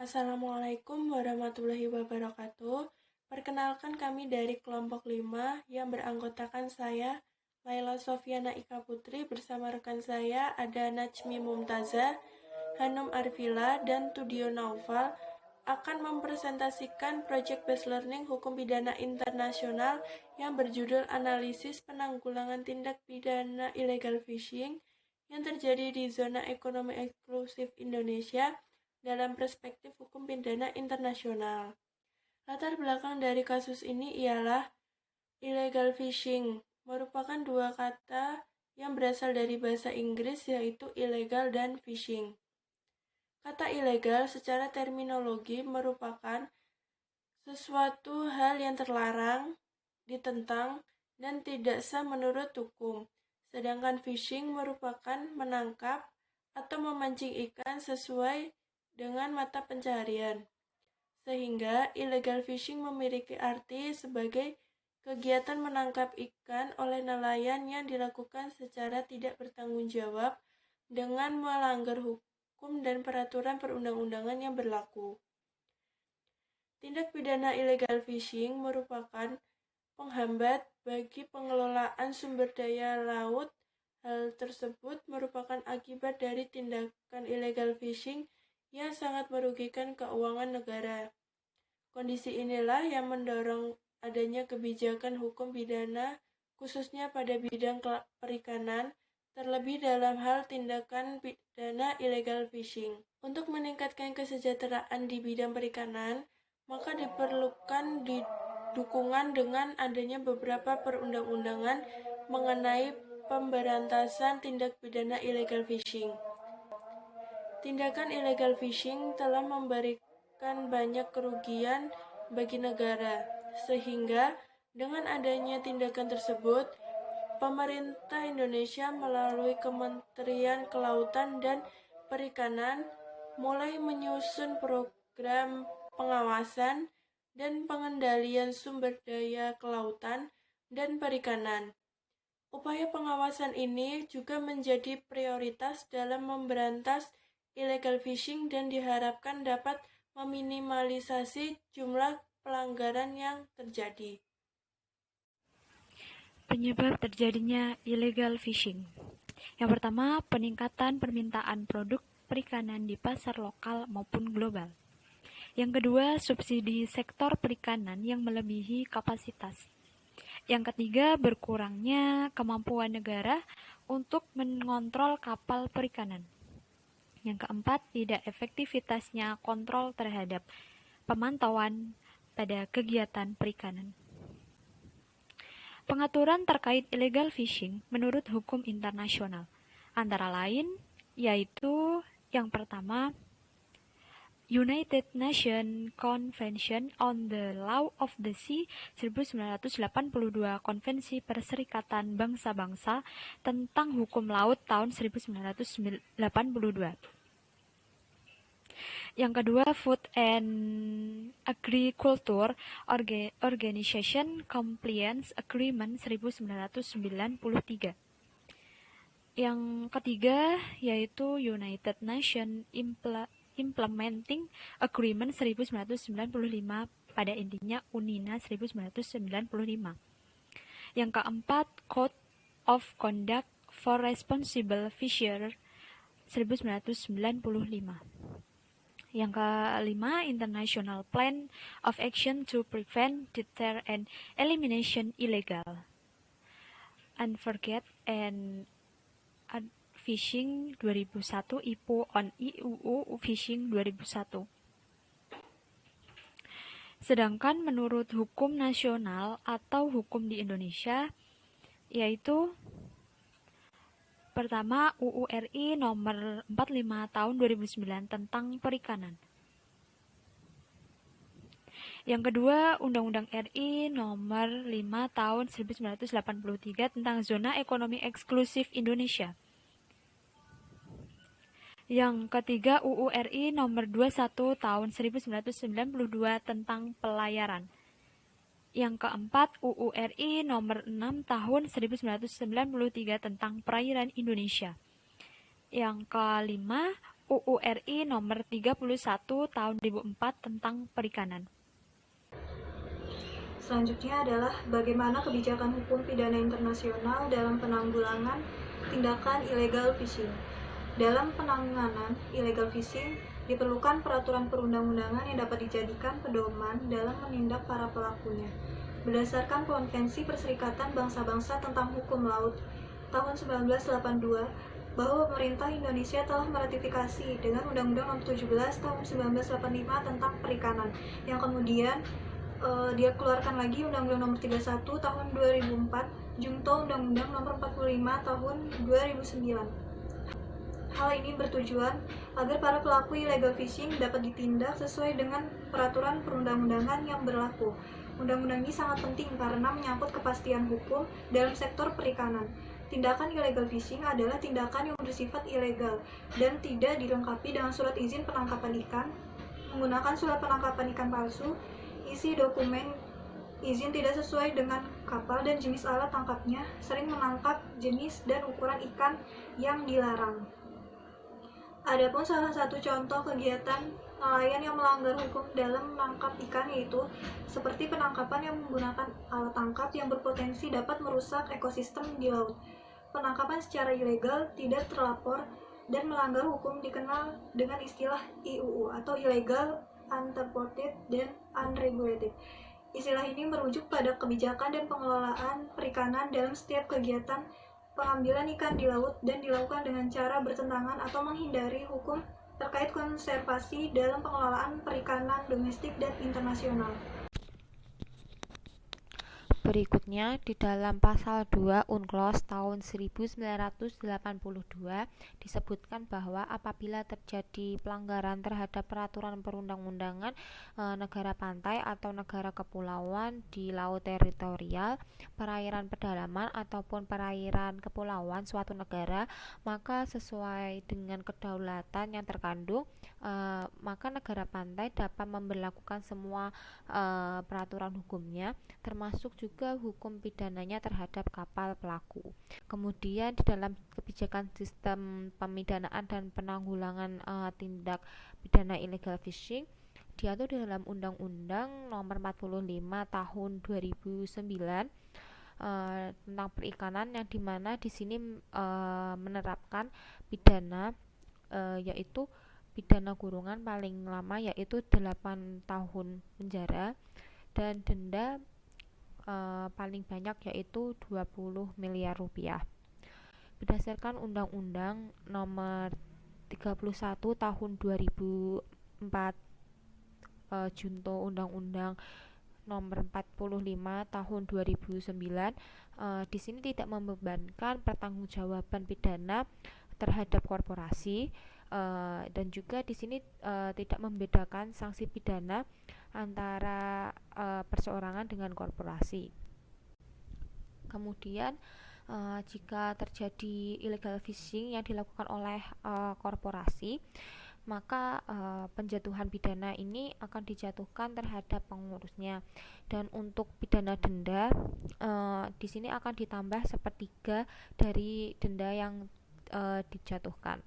Assalamualaikum warahmatullahi wabarakatuh. Perkenalkan kami dari kelompok 5 yang beranggotakan saya, Laila Sofiana Ika Putri, bersama rekan saya ada Najmi Mumtazah, Hanum Arvila, dan Tudio Naufal akan mempresentasikan Project Based Learning Hukum Pidana Internasional yang berjudul Analisis Penanggulangan Tindak Pidana Illegal Fishing yang terjadi di Zona Ekonomi Eksklusif Indonesia dalam perspektif hukum pidana internasional. Latar belakang dari kasus ini ialah illegal fishing, merupakan dua kata yang berasal dari bahasa Inggris yaitu illegal dan fishing. Kata ilegal secara terminologi merupakan sesuatu hal yang terlarang, ditentang, dan tidak sah menurut hukum. Sedangkan fishing merupakan menangkap atau memancing ikan sesuai dengan mata pencaharian. Sehingga illegal fishing memiliki arti sebagai kegiatan menangkap ikan oleh nelayan yang dilakukan secara tidak bertanggung jawab dengan melanggar hukum dan peraturan perundang-undangan yang berlaku. Tindak pidana illegal fishing merupakan penghambat bagi pengelolaan sumber daya laut. Hal tersebut merupakan akibat dari tindakan illegal fishing yang sangat merugikan keuangan negara. Kondisi inilah yang mendorong adanya kebijakan hukum pidana khususnya pada bidang perikanan, terlebih dalam hal tindakan pidana illegal fishing. Untuk meningkatkan kesejahteraan di bidang perikanan, maka diperlukan dukungan dengan adanya beberapa perundang-undangan mengenai pemberantasan tindak pidana illegal fishing. Tindakan illegal fishing telah memberikan banyak kerugian bagi negara, sehingga dengan adanya tindakan tersebut, pemerintah Indonesia melalui Kementerian Kelautan dan Perikanan mulai menyusun program pengawasan dan pengendalian sumber daya kelautan dan perikanan. Upaya pengawasan ini juga menjadi prioritas dalam memberantas illegal fishing dan diharapkan dapat meminimalisasi jumlah pelanggaran yang terjadi. Penyebab terjadinya illegal fishing. Yang pertama, peningkatan permintaan produk perikanan di pasar lokal maupun global. Yang kedua, subsidi sektor perikanan yang melebihi kapasitas. Yang ketiga, berkurangnya kemampuan negara untuk mengontrol kapal perikanan. Yang keempat, tidak efektivitasnya kontrol terhadap pemantauan pada kegiatan perikanan. Pengaturan terkait illegal fishing menurut hukum internasional, antara lain yaitu yang pertama, United Nations Convention on the Law of the Sea 1982, Konvensi Perserikatan Bangsa-Bangsa tentang Hukum Laut tahun 1982. Yang kedua, Food and Agriculture Organization Compliance Agreement 1993. Yang ketiga yaitu United Nations Implementing Agreement 1995, pada intinya UNINA 1995. Yang keempat, Code of Conduct for Responsible Fisheries 1995. Yang kelima, International Plan of Action to Prevent, Deter, and Elimination Illegal, Unforget, and Fishing 2001, IPU on IUU Fishing 2001. Sedangkan menurut hukum nasional atau hukum di Indonesia, yaitu pertama, UU RI nomor 45 tahun 2009 tentang perikanan. Yang kedua, Undang-Undang RI nomor 5 tahun 1983 tentang Zona Ekonomi Eksklusif Indonesia. Yang ketiga, UU RI nomor 21 tahun 1992 tentang pelayaran. Yang keempat, UU RI nomor 6 tahun 1993 tentang perairan Indonesia. Yang kelima, UU RI nomor 31 tahun 2004 tentang perikanan. Selanjutnya adalah bagaimana kebijakan hukum pidana internasional dalam penanggulangan tindakan illegal fishing. Dalam penanganan illegal fishing, diperlukan peraturan perundang-undangan yang dapat dijadikan pedoman dalam menindak para pelakunya. Berdasarkan Konvensi Perserikatan Bangsa-Bangsa tentang Hukum Laut tahun 1982, bahwa pemerintah Indonesia telah meratifikasi dengan Undang-Undang Nomor 17 tahun 1985 tentang perikanan, yang kemudian dia keluarkan lagi Undang-Undang Nomor 31 tahun 2004, junto Undang-Undang Nomor 45 tahun 2009. Hal ini bertujuan agar para pelaku illegal fishing dapat ditindak sesuai dengan peraturan perundang-undangan yang berlaku. Undang-undang ini sangat penting karena menyangkut kepastian hukum dalam sektor perikanan. Tindakan illegal fishing adalah tindakan yang bersifat ilegal dan tidak dilengkapi dengan surat izin penangkapan ikan, menggunakan surat penangkapan ikan palsu, isi dokumen izin tidak sesuai dengan kapal dan jenis alat tangkapnya, sering menangkap jenis dan ukuran ikan yang dilarang. Adapun salah satu contoh kegiatan nelayan yang melanggar hukum dalam menangkap ikan yaitu seperti penangkapan yang menggunakan alat tangkap yang berpotensi dapat merusak ekosistem di laut. Penangkapan secara ilegal, tidak terlapor, dan melanggar hukum dikenal dengan istilah IUU atau Illegal, Unreported, dan Unregulated. Istilah ini merujuk pada kebijakan dan pengelolaan perikanan dalam setiap kegiatan pengambilan ikan di laut dan dilakukan dengan cara bertentangan atau menghindari hukum terkait konservasi dalam pengelolaan perikanan domestik dan internasional. Berikutnya, di dalam pasal 2 UNCLOS tahun 1982 disebutkan bahwa apabila terjadi pelanggaran terhadap peraturan perundang-undangan negara pantai atau negara kepulauan di laut teritorial, perairan pedalaman ataupun perairan kepulauan suatu negara, maka sesuai dengan kedaulatan yang terkandung, maka negara pantai dapat memberlakukan semua peraturan hukumnya, termasuk juga hukum pidananya terhadap kapal pelaku. Kemudian di dalam kebijakan sistem pemidanaan dan penanggulangan tindak pidana illegal fishing diatur di dalam Undang-Undang Nomor 45 Tahun 2009 tentang perikanan, yang dimana di sini menerapkan pidana yaitu pidana kurungan paling lama yaitu 8 tahun penjara dan denda paling banyak yaitu 20 miliar rupiah. Berdasarkan Undang-Undang Nomor 31 Tahun 2004 junto Undang-Undang Nomor 45 Tahun 2009, di sini tidak membebankan pertanggungjawaban pidana terhadap korporasi, dan juga di sini tidak membedakan sanksi pidana antara perseorangan dengan korporasi. Kemudian jika terjadi illegal fishing yang dilakukan oleh korporasi, maka penjatuhan pidana ini akan dijatuhkan terhadap pengurusnya, dan untuk pidana denda di sini akan ditambah sepertiga dari denda yang dijatuhkan.